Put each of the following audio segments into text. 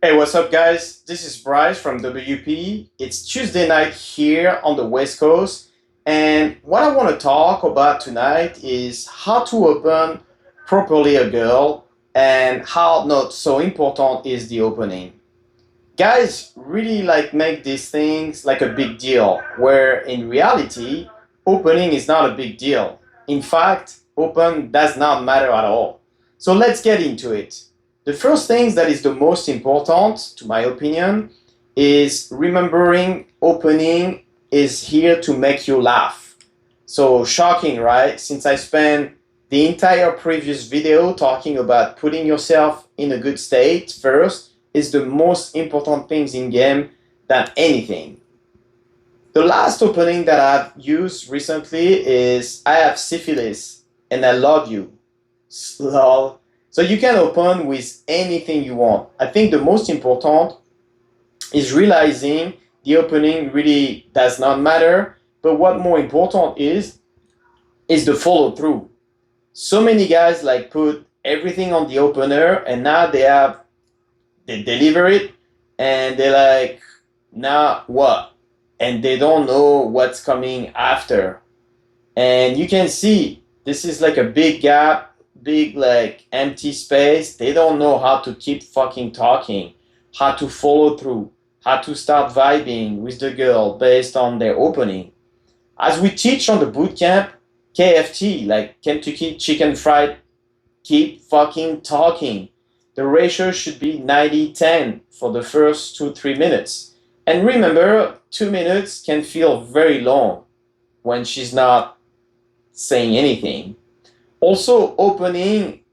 Hey, what's up, guys? This is Bryce from WP. It's Tuesday night here on the West Coast, and what I want to talk about tonight is how to open properly a girl and how not so important is the opening. Guys really like make these things like a big deal, where in reality, opening is not a big deal. In fact, open does not matter at all. So let's get into it. The first thing that is the most important, to my opinion, is remembering opening is here to make you laugh. So shocking, right? Since I spent the entire previous video talking about putting yourself in a good state first is the most important things in game than anything. The last opening that I've used recently is I have syphilis and I love you. Lol. So you can open with anything you want. I think the most important is realizing the opening really does not matter, but what more important is the follow through. So many guys like put everything on the opener and now they deliver it and they're like, now what? And they don't know what's coming after. And you can see this is like a big gap, big like empty space. They don't know how to keep fucking talking, how to follow through, how to start vibing with the girl based on their opening. As we teach on the bootcamp, KFT, like Kentucky Chicken Fried, keep fucking talking. The ratio should be 90-10 for the first 2-3 minutes. And remember, 2 minutes can feel very long when she's not saying anything. Also, opening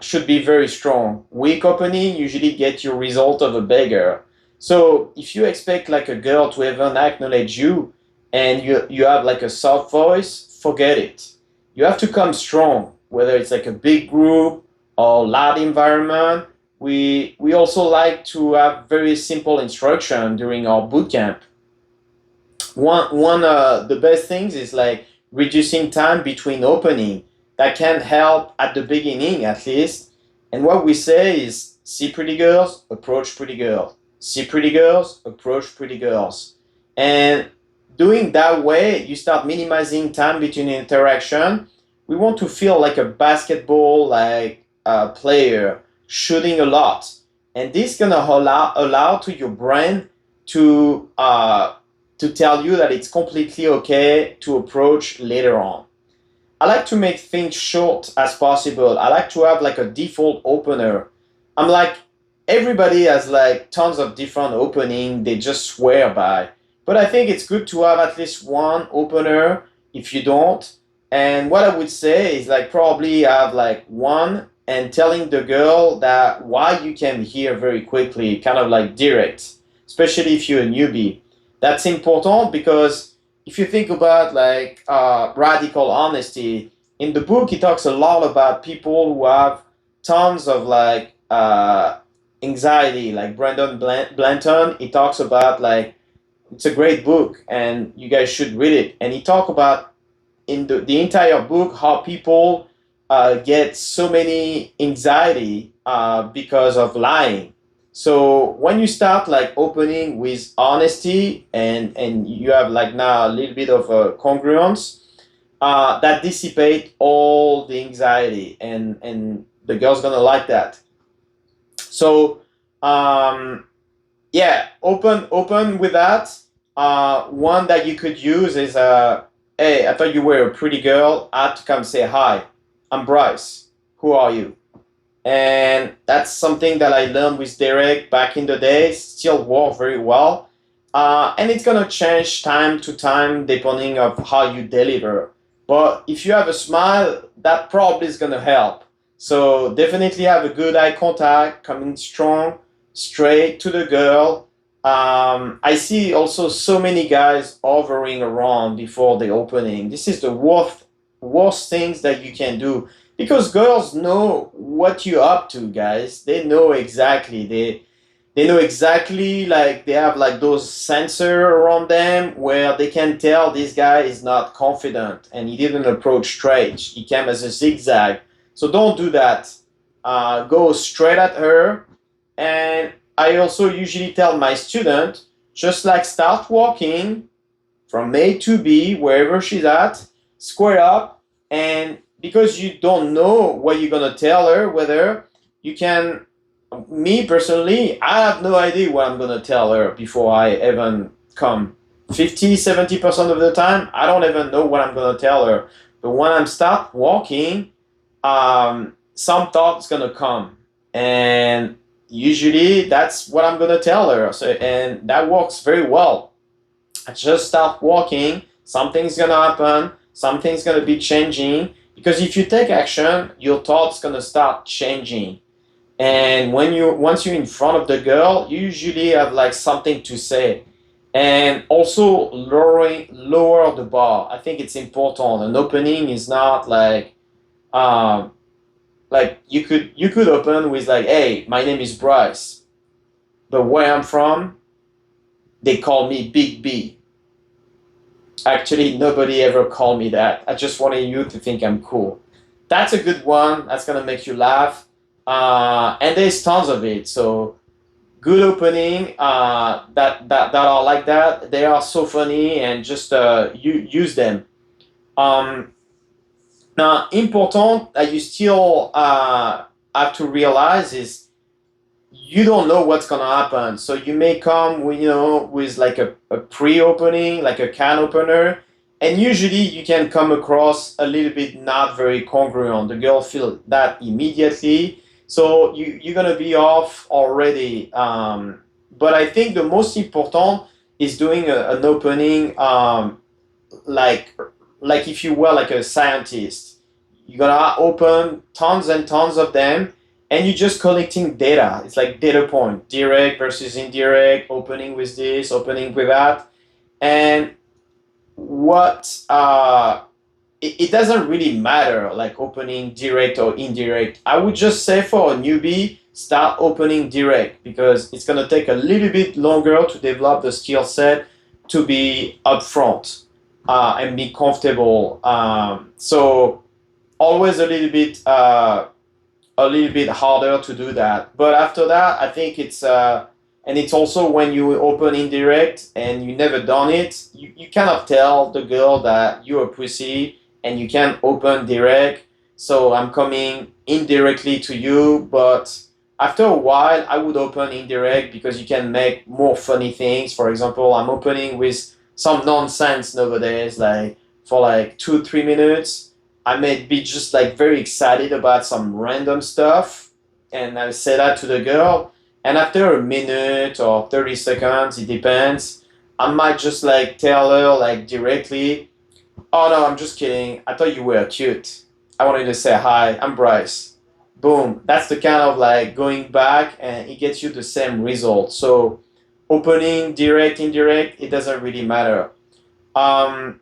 should be very strong. Weak opening usually get you result of a beggar. So if you expect like a girl to even acknowledge you and you have like a soft voice, forget it. You have to come strong, whether it's like a big group or loud environment. We also like to have very simple instruction during our bootcamp. One the best things is like reducing time between opening. That can help at the beginning at least. And what we say is see pretty girls, approach pretty girls. See pretty girls, approach pretty girls. And doing that way, you start minimizing time between interaction. We want to feel like a basketball like player shooting a lot, and this gonna allow to your brain to tell you that it's completely okay to approach later on. I like to make things short as possible. I like to have like a default opener. I'm like everybody has like tons of different opening they just swear by, but I think it's good to have at least one opener if you don't. And what I would say is like probably have like one and telling the girl that why you came here very quickly, kind of like direct, especially if you're a newbie. That's important because if you think about like radical honesty, in the book he talks a lot about people who have tons of like anxiety, like Brandon Blanton. He talks about like it's a great book and you guys should read it. And he talk about in the entire book how people get so many anxiety because of lying. So when you start like opening with honesty and you have like now a little bit of a congruence, that dissipate all the anxiety and the girl's gonna like that. So yeah, open with that. One that you could use is hey, I thought you were a pretty girl. I had to come say hi. I'm Bryce. Who are you? And that's something that I learned with Derek back in the day. Still work very well. And it's gonna change time to time depending of how you deliver. But if you have a smile, that probably is gonna help. So definitely have a good eye contact, coming strong, straight to the girl. I see also so many guys hovering around before the opening. This is the worst things that you can do because girls know what you're up to, guys. They know exactly. They know exactly, like they have like those sensor around them where they can tell this guy is not confident and he didn't approach straight. He came as a zigzag. So don't do that. Go straight at her And I also usually tell my student, just like start walking from A to B, wherever she's at, square up, and because you don't know what you're gonna tell her, whether you can. Me personally, I have no idea what I'm gonna tell her before I even come. 50, 70% of the time, I don't even know what I'm gonna tell her. But when I'm start walking, some thoughts gonna come, and usually that's what I'm gonna tell her. So, and that works very well. I just start walking, something's gonna happen, something's gonna be changing. Because if you take action, your thoughts gonna start changing. And once you're in front of the girl, you usually have like something to say. And also lower the bar. I think it's important. An opening is not um like you could open with like, hey, my name is Bryce, but where I'm from, they call me Big B. Actually, nobody ever called me that. I just wanted you to think I'm cool. That's a good one. That's gonna make you laugh. And there's tons of it. So good opening that are like that. They are so funny, and just you use them. Um, Now, important that you still have to realize is you don't know what's gonna happen. So you may come with, with like a pre-opening, like a can opener, and usually you can come across a little bit not very congruent. The girl feel that immediately, so you're gonna be off already. But I think the most important is doing an opening, like like if you were like a scientist. You're gonna open tons and tons of them, and you're just collecting data. It's like data point, direct versus indirect, opening with this, opening with that. And what it doesn't really matter like opening direct or indirect. I would just say for a newbie, start opening direct, because it's gonna take a little bit longer to develop the skill set to be upfront and be comfortable. So always a little bit harder to do that. But after that, I think it's and it's also when you open indirect and you never done it, you kind of tell the girl that you're a pussy and you can open direct. So I'm coming indirectly to you, but after a while, I would open indirect because you can make more funny things. For example, I'm opening with some nonsense nowadays, like for like 2 3 minutes. I may be just like very excited about some random stuff, and I say that to the girl. And after a minute or 30 seconds, it depends, I might just like tell her like directly, oh no, I'm just kidding. I thought you were cute. I wanted to say hi, I'm Bryce. Boom. That's the kind of like going back, and it gets you the same result. So opening, direct, indirect, it doesn't really matter. Um,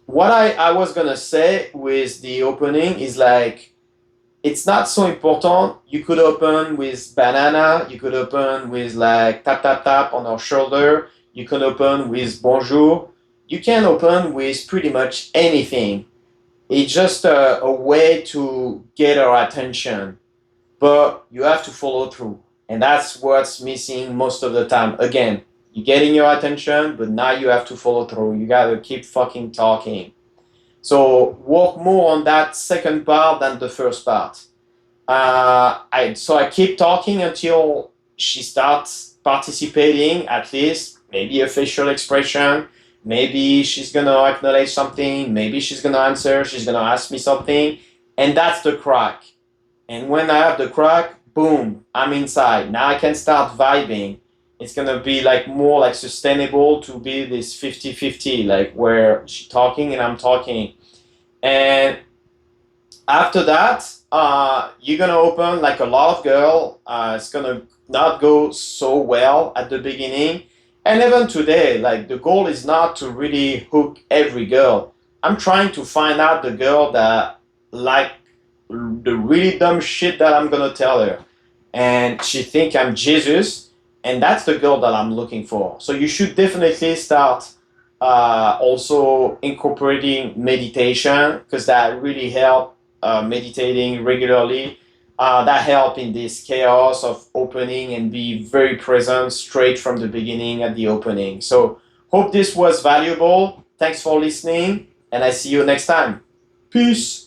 what I was gonna say with the opening is like it's not so important. You could open with banana, you could open with like tap tap tap on our shoulder, you can open with bonjour, you can open with pretty much anything. It's just a way to get our attention, but you have to follow through. And that's what's missing most of the time. Again, you're getting your attention, but now you have to follow through. You gotta keep fucking talking. So work more on that second part than the first part. I keep talking until she starts participating, at least maybe a facial expression. Maybe she's gonna acknowledge something. Maybe she's gonna answer. She's gonna ask me something, and that's the crack. And when I have the crack, boom, I'm inside. Now I can start vibing. It's gonna be like more like sustainable to be this 50-50, like where she's talking and I'm talking. And after that, you're gonna open like a lot of girl. It's gonna not go so well at the beginning. And even today, like the goal is not to really hook every girl. I'm trying to find out the girl that like the really dumb shit that I'm gonna tell her, and she think I'm Jesus, and that's the girl that I'm looking for. So you should definitely start also incorporating meditation, because that really help meditating regularly. that help in this chaos of opening and be very present straight from the beginning at the opening. So hope this was valuable. Thanks for listening, and I see you next time. Peace.